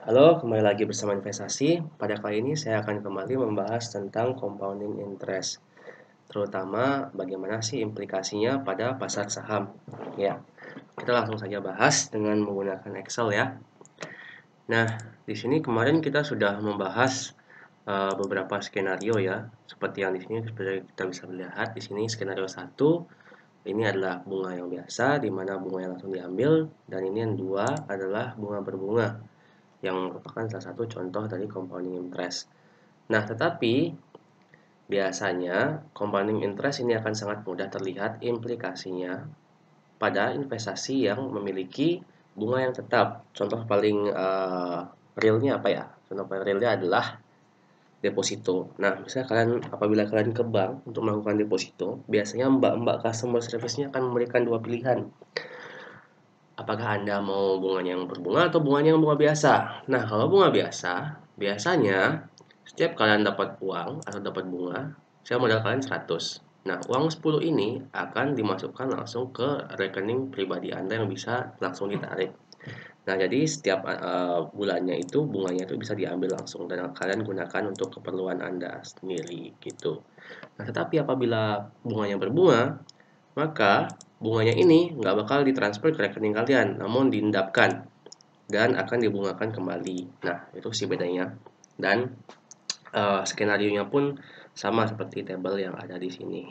Halo, kembali lagi bersama investasi. Pada kali ini saya akan kembali membahas tentang compounding interest, terutama bagaimana sih implikasinya pada pasar saham. Ya, kita langsung saja bahas dengan menggunakan Excel ya. Nah, di sini kemarin kita sudah membahas beberapa skenario ya, seperti yang di sini kita bisa lihat di sini skenario 1 ini adalah bunga yang biasa, di mana bunga yang langsung diambil, dan ini yang dua adalah bunga berbunga, yang merupakan salah satu contoh dari compounding interest. Nah, tetapi biasanya compounding interest ini akan sangat mudah terlihat implikasinya pada investasi yang memiliki bunga yang tetap. Contoh paling realnya apa ya? Contoh paling realnya adalah deposito. Nah, misalnya apabila kalian ke bank untuk melakukan deposito, biasanya mbak-mbak customer service-nya akan memberikan dua pilihan. Apakah Anda mau bunganya yang berbunga atau bunganya yang bunga biasa? Nah, kalau bunga biasa, biasanya setiap kalian dapat uang atau dapat bunga, saya modal kalian 100. Nah, uang 10 ini akan dimasukkan langsung ke rekening pribadi Anda yang bisa langsung ditarik. Nah, jadi setiap bulannya itu bunganya itu bisa diambil langsung dan kalian gunakan untuk keperluan Anda sendiri gitu. Nah, tetapi apabila bunganya berbunga, maka bunganya ini nggak bakal ditransfer ke rekening kalian, namun diendapkan dan akan dibungakan kembali. Nah, itu sih bedanya. Dan skenario-nya pun sama seperti tabel yang ada di sini.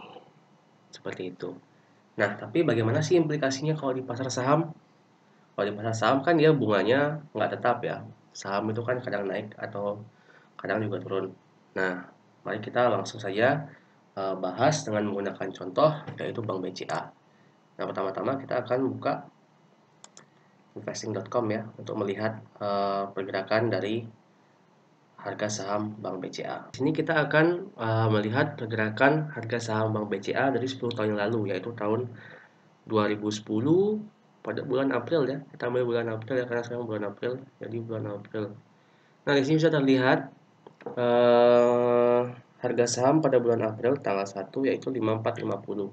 Seperti itu. Nah, tapi bagaimana sih implikasinya kalau di pasar saham? Kalau di pasar saham kan dia bunganya nggak tetap ya. Saham itu kan kadang naik atau kadang juga turun. Nah, mari kita langsung saja bahas dengan menggunakan contoh yaitu Bank BCA. Nah, pertama-tama kita akan buka investing.com ya untuk melihat pergerakan dari harga saham Bank BCA. Di sini kita akan melihat pergerakan harga saham Bank BCA dari 10 tahun yang lalu, yaitu tahun 2010 pada bulan April ya. Kita ambil bulan April ya karena sekarang bulan April, jadi bulan April. Nah, di sini bisa terlihat harga saham pada bulan April tanggal 1 yaitu 5450.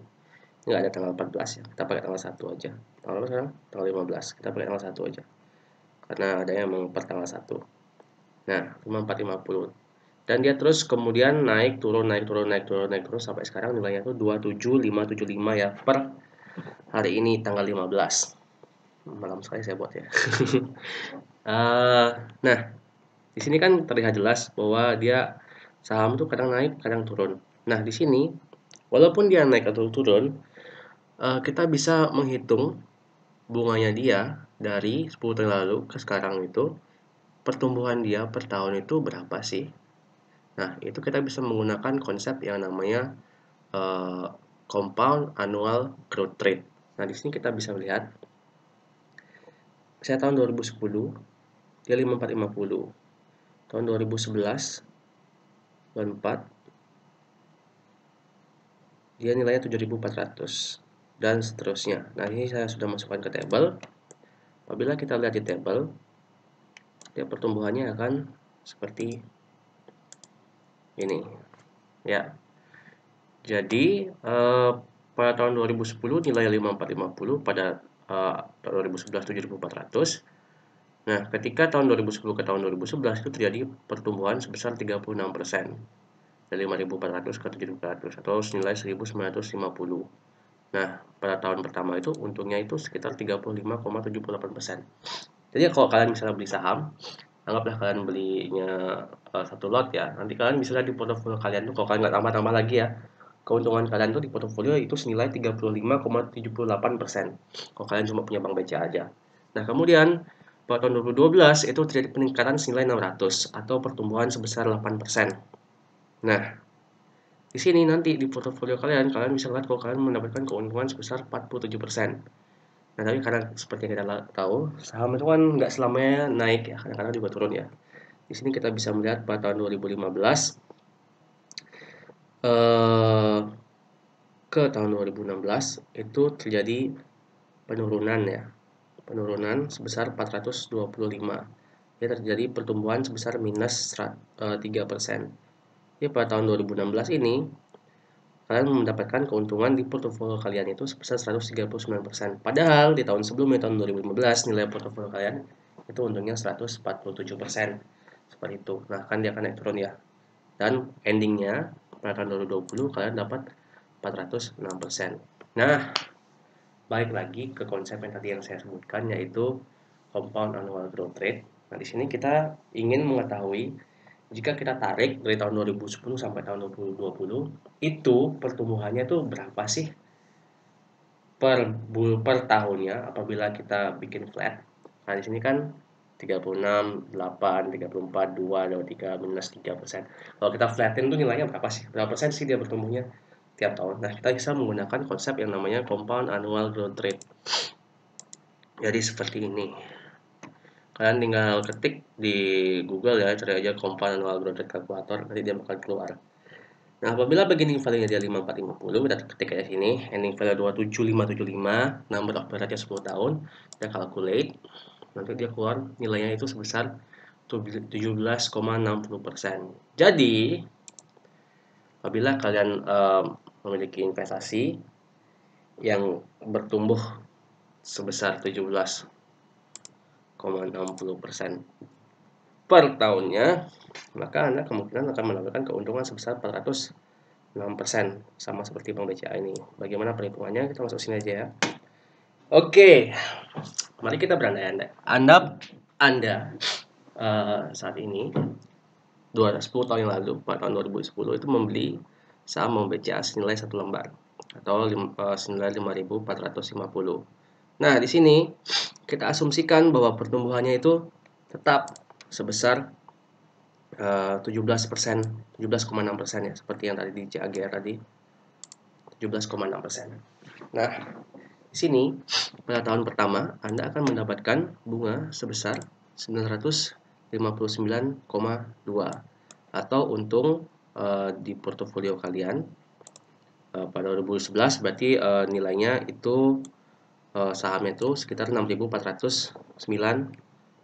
Nggak ada tanggal 14 ya, kita pakai tanggal 1 aja. Tanggal berapa sekarang? Tanggal 15, kita pakai tanggal 1 aja. Karena ada yang per tanggal 1. Nah, 5450. Dan dia terus kemudian naik turun sampai sekarang nilainya tuh 27575 ya per hari ini tanggal 15. Malam sekali saya buat ya. Nah, di sini kan terlihat jelas bahwa dia saham tuh kadang naik, kadang turun. Nah, di sini walaupun dia naik atau turun, kita bisa menghitung bunganya dia dari 10 tahun lalu ke sekarang itu, pertumbuhan dia per tahun itu berapa sih? Nah, itu kita bisa menggunakan konsep yang namanya compound annual growth rate. Nah, di sini kita bisa melihat, saya tahun 2010 dia 5450, tahun 2011 4 dia nilainya 7400 dan seterusnya. Nah, ini saya sudah masukkan ke tabel. Apabila kita lihat di tabel, dia pertumbuhannya akan seperti ini ya. Jadi pada tahun 2010 nilai 5450, pada tahun 2011 7400. Nah, ketika tahun 2010 ke tahun 2011 itu terjadi pertumbuhan sebesar 36%. Dari 5400 ke 7400 atau senilai 1950. Nah, pada tahun pertama itu untungnya itu sekitar 35,78%. Jadi kalau kalian misalnya beli saham, anggaplah kalian belinya satu lot ya. Nanti kalian bisa lihat di portofolio kalian tuh, kalau kalian nggak tambah-tambah lagi ya, keuntungan kalian tuh di portofolio itu senilai 35,78%. Kalau kalian cuma punya bank BCA aja. Nah, kemudian pada tahun 2012 itu terjadi peningkatan senilai 600 atau pertumbuhan sebesar 8%. Nah, di sini nanti di portofolio kalian bisa lihat kalau kalian mendapatkan keuntungan sebesar 47%. Nah, tapi karena seperti yang kita tahu, saham itu kan nggak selamanya naik ya, kadang-kadang juga turun ya. Di sini kita bisa melihat pada tahun 2015 ke tahun 2016 itu terjadi penurunan ya. Penurunan sebesar 425. Ya, terjadi pertumbuhan sebesar minus 3%. Ya, pada tahun 2016 ini kalian mendapatkan keuntungan di portofolio kalian itu sebesar 139%. Padahal di tahun sebelumnya, tahun 2015, nilai portofolio kalian itu untungnya 147%. Seperti itu. Nah, kan dia akan naik turun ya. Dan endingnya pada tahun 2020 kalian dapat 406%. Nah, balik lagi ke konsep yang tadi yang saya sebutkan, yaitu compound annual growth rate. Nah, di sini kita ingin mengetahui jika kita tarik dari tahun 2010 sampai tahun 2020, itu pertumbuhannya itu berapa sih per tahunnya apabila kita bikin flat. Nah, di sini kan 36, 8, 34, 2, 23, minus 3%. Kalau kita flatten tuh nilainya berapa sih? Berapa persen sih dia bertumbuhnya tiap tahun? Nah, kita bisa menggunakan konsep yang namanya compound annual growth rate. Jadi seperti ini. Kalian tinggal ketik di Google ya, cari aja compound annual growth rate calculator, nanti dia bakal keluar. Nah, apabila beginning value-nya dia 5450, kita ketik kayak sini, ending value 27575, number of periodnya 10 tahun, kita calculate, nanti dia keluar nilainya itu sebesar 17,60%. Jadi, apabila kalian memiliki investasi yang bertumbuh sebesar 17,60% per tahunnya, maka Anda kemungkinan akan mendapatkan keuntungan sebesar 406%, sama seperti Bank BCA ini. Bagaimana perhitungannya? Kita masuk sini aja ya. Oke, mari kita berandai-andai. Anda saat ini 10 tahun yang lalu, pada tahun 2010 itu membeli saham Bank BCA senilai 1 lembar atau senilai 5.450. Nah, di sini kita asumsikan bahwa pertumbuhannya itu tetap sebesar 17%, 17,6% ya, seperti yang tadi di CAGR tadi, 17,6%. Nah, di sini pada tahun pertama Anda akan mendapatkan bunga sebesar 959,2 atau untung di portofolio kalian pada 2011 berarti nilainya itu sahamnya itu sekitar 6.409,2.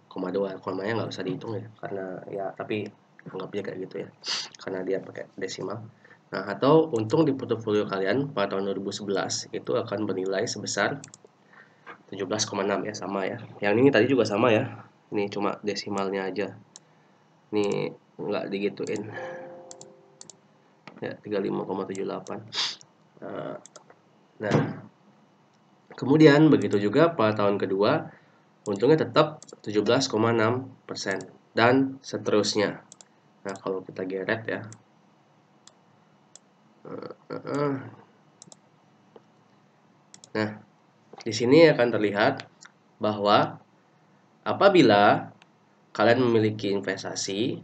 komanya nggak usah dihitung ya, karena ya tapi anggapnya kayak gitu ya, karena dia pakai desimal. Nah, atau untung di portofolio kalian pada tahun 2011 itu akan bernilai sebesar 17,6 ya, sama ya. Yang ini tadi juga sama ya. Ini cuma desimalnya aja. Ini nggak digituin. Ya, 35,78. Nah, kemudian begitu juga pada tahun kedua untungnya tetap 17,6% dan seterusnya. Nah, kalau kita geret ya. Nah, di sini akan terlihat bahwa apabila kalian memiliki investasi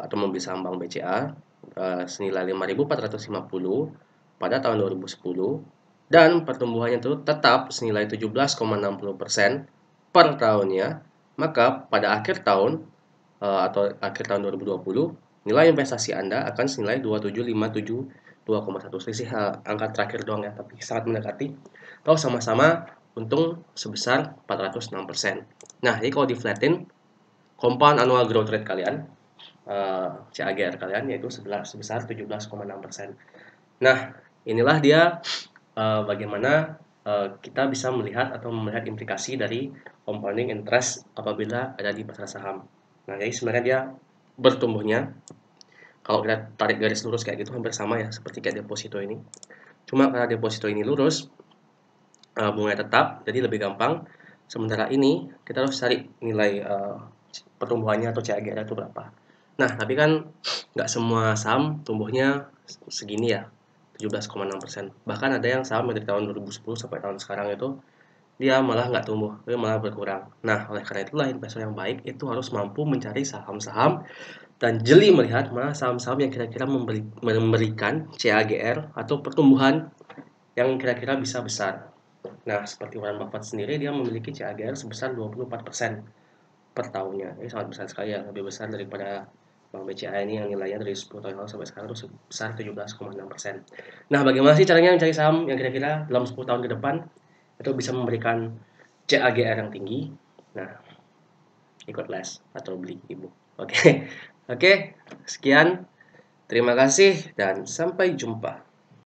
atau membeli saham Bank BCA senilai 5.450 pada tahun 2010 dan pertumbuhannya itu tetap senilai 17,60% per tahunnya, maka pada akhir tahun atau akhir tahun 2020 nilai investasi Anda akan senilai 2757,2,1. Selisih angka terakhir doang ya, tapi sangat mendekati. Atau sama-sama untung sebesar 406%. Nah, jadi kalau di flatten compound annual growth rate kalian CAGR kalian yaitu sebesar 17,6%. Nah, inilah dia bagaimana kita bisa melihat atau melihat implikasi dari compounding interest apabila ada di pasar saham. Nah, jadi sebenarnya dia bertumbuhnya, kalau kita tarik garis lurus kayak gitu hampir sama ya, seperti kayak deposito ini. Cuma karena deposito ini lurus, bunganya tetap, jadi lebih gampang. Sementara ini kita harus cari nilai pertumbuhannya atau CAGR itu berapa. Nah, tapi kan nggak semua saham tumbuhnya segini ya, 17,6%. Bahkan ada yang saham dari tahun 2010 sampai tahun sekarang itu dia malah nggak tumbuh, dia malah berkurang. Nah, oleh karena itulah investor yang baik itu harus mampu mencari saham-saham dan jeli melihat mana saham-saham yang kira-kira memberikan CAGR atau pertumbuhan yang kira-kira bisa besar. Nah, seperti Warren Buffett sendiri, dia memiliki CAGR sebesar 24% per tahunnya. Ini sangat besar sekali ya, lebih besar daripada Bank BCA ini yang nilainya dari 10 tahun lalu sampai sekarang itu sebesar 17,6%. Nah, bagaimana sih caranya mencari saham yang kira-kira dalam 10 tahun ke depan itu bisa memberikan CAGR yang tinggi? Nah, ikut les atau beli ebook. Oke. Oke, sekian. Terima kasih dan sampai jumpa.